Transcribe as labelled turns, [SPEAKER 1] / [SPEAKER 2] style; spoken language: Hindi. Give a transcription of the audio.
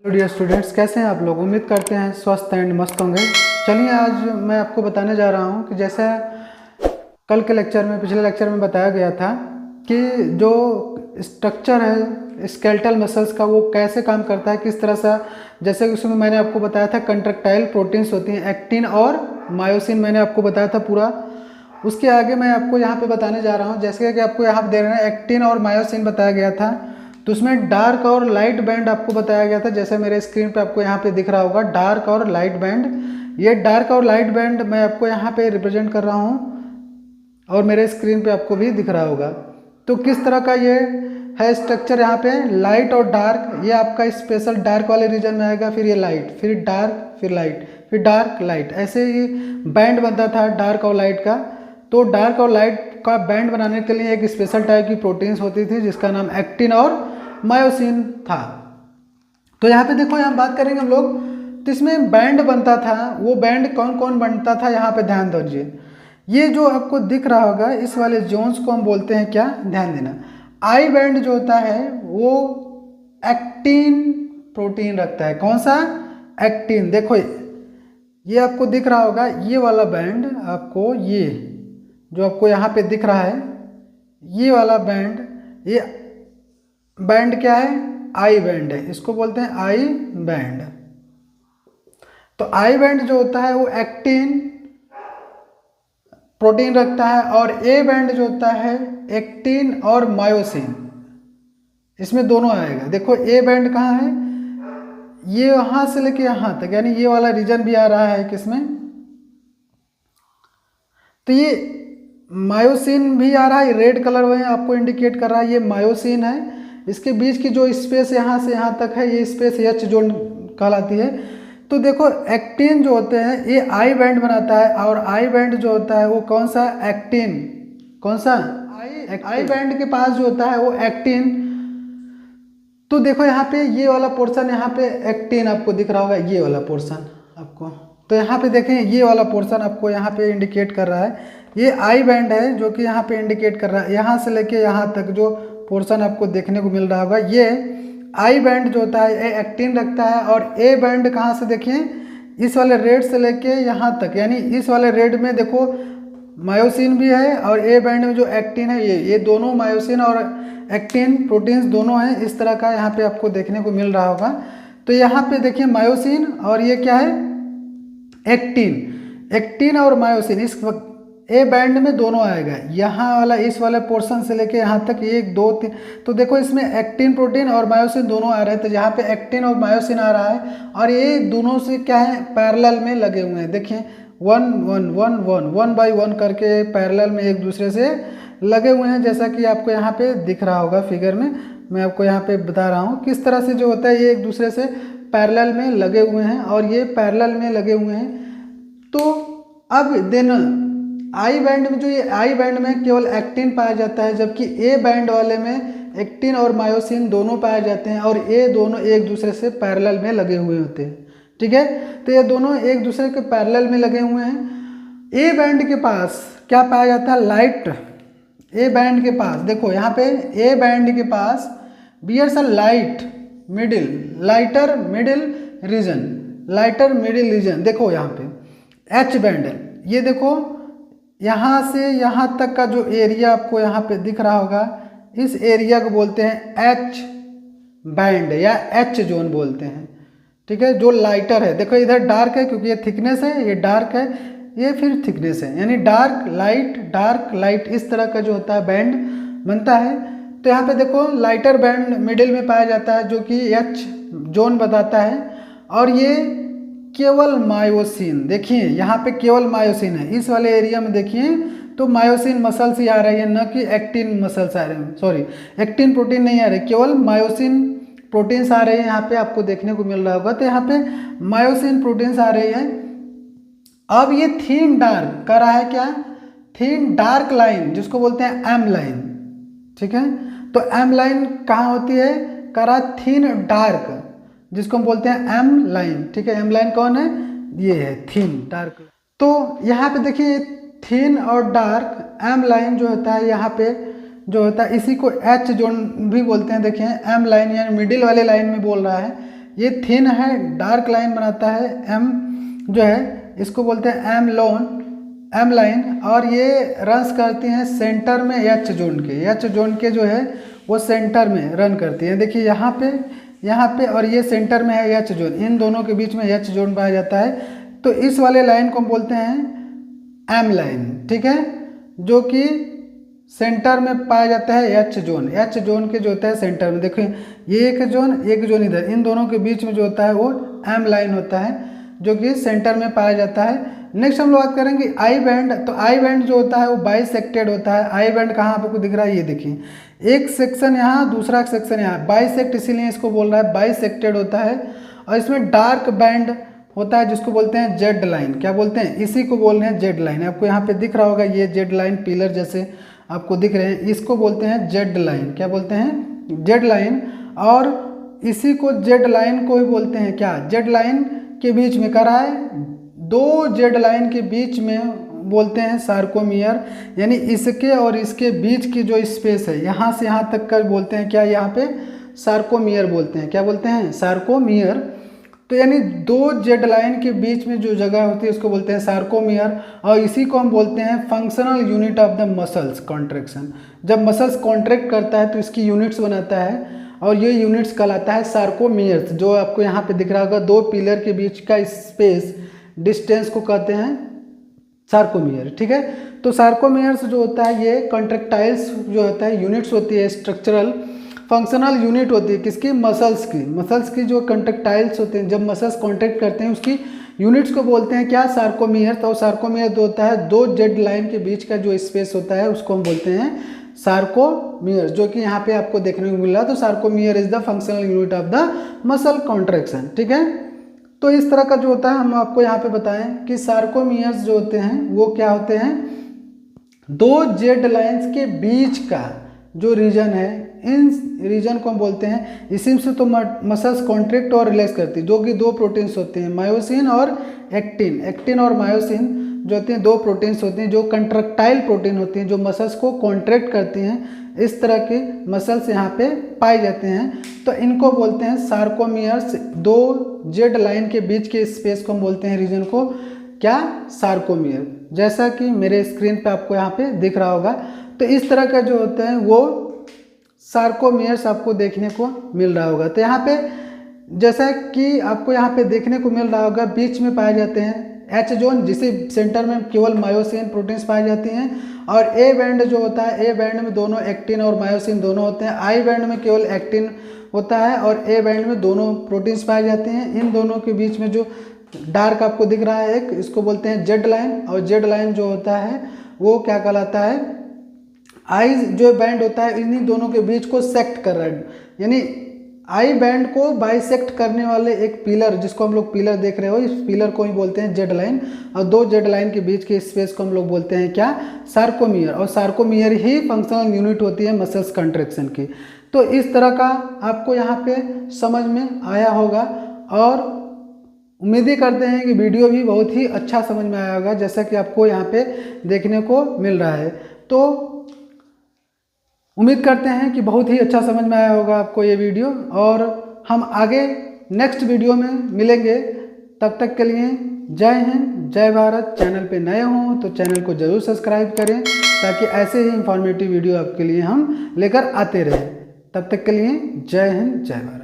[SPEAKER 1] डियर स्टूडेंट्स, कैसे हैं आप लोग। उम्मीद करते हैं स्वस्थ एंड मस्त होंगे। चलिए आज मैं आपको बताने जा रहा हूं कि जैसा कल के लेक्चर में, पिछले लेक्चर में बताया गया था कि जो स्ट्रक्चर है स्केलेटल मसल्स का वो कैसे काम करता है, किस तरह से। जैसे कि उसमें मैंने आपको बताया था कंट्रक्टाइल प्रोटीन्स होती हैं, एक्टिन और मायोसिन मैंने आपको बताया था पूरा। उसके आगे मैं आपको यहाँ पे बताने जा रहा हूँ, जैसे कि आपको यहाँ पे दे रहे हैं एक्टिन और मायोसिन बताया गया था। तो उसमें डार्क और लाइट बैंड आपको बताया गया था, जैसे मेरे स्क्रीन पे आपको यहाँ पे दिख रहा होगा डार्क और लाइट बैंड। ये डार्क और लाइट बैंड मैं आपको यहाँ पे रिप्रेजेंट कर रहा हूँ और मेरे स्क्रीन पे आपको भी दिख रहा होगा। तो किस तरह का ये है स्ट्रक्चर, यहाँ पे लाइट और डार्क, ये आपका स्पेशल डार्क वाले रीजन में आएगा, फिर ये लाइट, फिर डार्क, फिर लाइट, फिर डार्क लाइट, ऐसे ही बैंड बनता था डार्क और लाइट का। तो डार्क और लाइट का बैंड बनाने के लिए एक स्पेशल टाइप की प्रोटीन्स होती थी जिसका नाम एक्टिन और मायोसिन था। तो यहाँ पे देखो, यहाँ बात करेंगे हम लोग, तो इसमें बैंड बनता था। वो बैंड कौन कौन बनता था, यहाँ पे ध्यान दीजिए। ये जो आपको दिख रहा होगा इस वाले जोन्स को हम बोलते हैं क्या, ध्यान देना। आई बैंड जो होता है वो एक्टिन प्रोटीन रखता है। कौन सा, एक्टिन। देखो ये आपको दिख रहा होगा, ये वाला बैंड आपको, ये जो आपको यहाँ पे दिख रहा है ये वाला बैंड, ये बैंड क्या है, आई बैंड है, इसको बोलते हैं आई बैंड। तो आई बैंड जो होता है वो एक्टिन प्रोटीन रखता है, और ए बैंड जो होता है एक्टिन और मायोसिन, इसमें दोनों आएगा। देखो ए बैंड कहाँ है, ये यहाँ से लेके यहाँ तक, यानी ये वाला रीजन भी आ रहा है किसमें, तो ये मायोसिन भी आ रहा है, रेड कलर में आपको इंडिकेट कर रहा है, ये मायोसिन है। इसके बीच की जो स्पेस यहाँ से यहाँ तक है, ये स्पेस एच जोन कहलाती है। तो देखो एक्टिन जो होते हैं ये आई बैंड बनाता है, और आई बैंड जो होता है वो कौन सा, एक्टिन, कौन सा, आई बैंड के पास जो होता है वो एक्टिन। तो देखो यहाँ पे ये वाला पोर्शन, यहाँ पे एक्टिन आपको दिख रहा होगा, ये वाला पोर्शन आपको। तो यहाँ पे देखें ये वाला पोर्शन आपको यहाँ पे इंडिकेट कर रहा है, ये आई बैंड है जो कि यहाँ पे इंडिकेट कर रहा है। यहाँ से लेके यहाँ तक जो पोर्शन आपको देखने को मिल रहा होगा, ये आई बैंड जो होता है ये एक्टिन रखता है। और ए बैंड कहाँ से देखिए, इस वाले रेड से लेके यहाँ तक, यानी इस वाले रेड में देखो मायोसिन भी है, और ए बैंड में जो एक्टिन है ये दोनों मायोसिन और एक्टिन प्रोटीन्स दोनों हैं। इस तरह का यहाँ पे आपको देखने को मिल रहा होगा। तो यहाँ पे देखिए मायोसिन, और ये क्या है, एक्टिन। एक्टिन और मायोसिन इस वक्त ए बैंड में दोनों आएगा, यहाँ वाला इस वाले पोर्शन से लेके यहाँ तक, 1 2 3। तो देखो इसमें एक्टिन प्रोटीन और मायोसिन दोनों आ रहे हैं। तो यहाँ पे एक्टिन और मायोसिन आ रहा है, और ये दोनों से क्या है, पैरेलल में लगे हुए हैं। देखिए 1 1 1 1 1 बाई 1 करके पैरेलल में एक दूसरे से लगे हुए हैं, जैसा कि आपको यहाँ पे दिख रहा होगा फिगर में। मैं आपको यहाँ पे बता रहा हूँ किस तरह से जो होता है, ये एक दूसरे से पैरेलल में लगे हुए हैं, और ये पैरेलल में लगे हुए हैं। तो अब देन आई बैंड में, जो ये आई बैंड में केवल एक्टिन पाया जाता है, जबकि ए बैंड वाले में एक्टिन और मायोसिन दोनों पाए जाते हैं, और ये दोनों एक दूसरे से पैरेलल में लगे हुए होते हैं। ठीक है, तो ये दोनों एक दूसरे के पैरेलल में लगे हुए हैं। ए बैंड के पास क्या पाया जाता है, लाइट। ए बैंड के पास देखो यहाँ पे ए बैंड के पास bears a light middle, lighter middle region, lighter middle region. देखो यहाँ पे एच बैंड है, ये देखो यहाँ से यहाँ तक का जो एरिया आपको यहाँ पे दिख रहा होगा, इस एरिया को बोलते हैं एच बैंड या एच जोन बोलते हैं। ठीक है, जो लाइटर है, देखो इधर डार्क है क्योंकि ये थिकनेस है, ये डार्क है, ये फिर थिकनेस है, यानी डार्क लाइट, इस तरह का जो होता है बैंड बनता है। तो यहाँ पे देखो लाइटर बैंड मिडिल में पाया जाता है, जो कि एच जोन बताता है। और ये केवल मायोसिन, देखिए यहाँ पे केवल मायोसिन है, इस वाले एरिया में देखिए तो मायोसिन मसल्स ही आ रही है, न कि एक्टिन मसल्स आ रहे हैं, सॉरी एक्टिन प्रोटीन नहीं आ रहे, केवल मायोसिन प्रोटीन्स आ रहे हैं। यहाँ पे आपको देखने को मिल रहा होगा, तो यहाँ पे मायोसिन प्रोटीन्स आ रही है। अब ये थीन डार्क कर रहा है क्या, थीन डार्क लाइन जिसको बोलते हैं एम लाइन। ठीक है, तो एम लाइन कहाँ होती है, करा थीन डार्क जिसको हम बोलते हैं एम लाइन। ठीक है, एम लाइन कौन है, ये है थीन डार्क। तो यहाँ पे देखिए थीन और डार्क एम लाइन जो होता है, यहाँ पे जो होता है इसी को एच जोन भी बोलते हैं। देखिए एम लाइन यानी मिडिल वाले लाइन में बोल रहा है ये थिन है, डार्क लाइन बनाता है, एम जो है इसको बोलते हैं एम लाइन, और ये रन्स करती हैं सेंटर में एच जोन के जो है वो सेंटर में रन करती हैं। देखिए यहाँ पे और ये सेंटर में है एच जोन, इन दोनों के बीच में एच जोन पाया जाता है। तो इस वाले लाइन को हम बोलते हैं एम लाइन, ठीक है, जो कि सेंटर में पाया जाता है एच जोन के जो होता है सेंटर में। देखिए ये एक जोन इधर, इन दोनों के बीच में जो होता है वो एम लाइन होता है, जो कि सेंटर में पाया जाता है। नेक्स्ट हम लोग बात करेंगे आई बैंड। तो आई बैंड जो होता है वो बाइसेक्टेड होता है। आई बैंड कहाँ आपको दिख रहा है, ये देखिए, एक सेक्शन यहाँ, दूसरा सेक्शन यहाँ, बाइसेक्ट इसीलिए इसको बोल रहा है, बाइसेक्टेड होता है। और इसमें डार्क बैंड होता है जिसको बोलते हैं जेड लाइन। क्या बोलते हैं, इसी को बोल रहे हैं जेड लाइन। आपको यहाँ पे दिख रहा होगा ये जेड लाइन, पिलर जैसे आपको दिख रहे हैं, इसको बोलते हैं जेड लाइन। क्या बोलते हैं, जेड लाइन। और इसी को जेड लाइन को ही बोलते हैं क्या, जेड लाइन के बीच में करा है, दो जेड लाइन के बीच में बोलते हैं सार्कोमियर, यानी इसके और इसके बीच की जो स्पेस है यहाँ से यहाँ तक का बोलते हैं क्या, यहाँ पे सार्कोमियर बोलते हैं। क्या बोलते हैं, सार्कोमियर। तो यानी दो जेड लाइन के बीच में जो जगह होती है उसको बोलते हैं सार्कोमियर, और इसी को हम बोलते हैं functional unit of the muscles contraction. जब मसल्स कॉन्ट्रैक्ट करता है तो इसकी यूनिट्स बनाता है, और ये यूनिट्स कहलाता है सार्कोमियर्स। जो आपको यहाँ पे दिख रहा होगा, दो पिलर के बीच का स्पेस डिस्टेंस को कहते हैं सार्कोमियर, ठीक है। तो सार्कोमियर्स जो होता है ये कॉन्ट्रैक्टाइल्स जो होता है यूनिट्स होती है, स्ट्रक्चरल फंक्शनल यूनिट होती है किसकी, मसल्स की जो कॉन्ट्रैक्टाइल्स होते हैं, जब मसल्स कॉन्ट्रैक्ट करते हैं उसकी यूनिट्स को बोलते हैं क्या, सार्कोमियर। तो सार्कोमियर जो होता है दो जेड लाइन के बीच का जो स्पेस होता है उसको हम बोलते हैं सार्कोमियर, जो कि यहाँ पे आपको देखने को मिल रहा है। तो sarcomere is the functional unit of the muscle contraction, ठीक है। तो इस तरह का जो होता है हम आपको यहाँ पे बताएं कि सार्कोमियर्स जो होते हैं वो क्या होते हैं, दो जेड लाइंस के बीच का जो रीजन है, इन रीजन को हम बोलते हैं, इसी से तो मसल्स कॉन्ट्रैक्ट और रिलैक्स करती है, जो कि दो प्रोटीन्स होते हैं, मायोसिन और एक्टिन। एक्टिन और मायोसिन जो होते हैं दो प्रोटीन्स होते हैं जो कंट्रैक्टाइल प्रोटीन होती हैं, जो मसल्स को कॉन्ट्रैक्ट करती हैं। इस तरह के मसल्स यहाँ पे पाए जाते हैं, तो इनको बोलते हैं सार्कोमियर्स। दो जेड लाइन के बीच के स्पेस को हम बोलते हैं, रीजन को क्या, सार्कोमियर, जैसा कि मेरे स्क्रीन पे आपको यहाँ पे दिख रहा होगा। तो इस तरह का जो होता है वो सार्कोमियर्स आपको देखने को मिल रहा होगा। तो यहाँ पे जैसा कि आपको यहाँ पे देखने को मिल रहा होगा, बीच में पाए जाते हैं एच जोन, जिसे सेंटर में केवल मायोसिन प्रोटीन्स पाई जाती हैं, और ए बैंड जो होता है, ए बैंड में दोनों एक्टिन और मायोसिन दोनों होते हैं। आई बैंड में केवल एक्टिन होता है और ए बैंड में दोनों प्रोटीन्स पाए जाते हैं। इन दोनों के बीच में जो डार्क आपको दिख रहा है एक, इसको बोलते हैं जेड लाइन, और जेड लाइन जो होता है वो क्या कहलाता है, आई जो बैंड होता है इन्हीं दोनों के बीच को सेक्ट कर रहा है, यानी आई बैंड को बाइसेक्ट करने वाले एक पिलर, जिसको हम लोग पिलर देख रहे हो, इस पिलर को ही बोलते हैं जेड लाइन, और दो जेड लाइन के बीच के स्पेस को हम लोग बोलते हैं क्या, सार्कोमियर। और सार्कोमियर ही फंक्शनल यूनिट होती है मसल्स कंट्रैक्शन की। तो इस तरह का आपको यहाँ पे समझ में आया होगा, और उम्मीद ही करते हैं कि वीडियो भी बहुत ही अच्छा समझ में आया होगा, जैसा कि आपको यहाँ पे देखने को मिल रहा है। तो उम्मीद करते हैं कि बहुत ही अच्छा समझ में आया होगा आपको ये वीडियो, और हम आगे नेक्स्ट वीडियो में मिलेंगे। तब तक के लिए जय हिंद, जय भारत। चैनल पे नए हों तो चैनल को ज़रूर सब्सक्राइब करें, ताकि ऐसे ही इंफॉर्मेटिव वीडियो आपके लिए हम लेकर आते रहें। तब तक के लिए जय हिंद, जय भारत।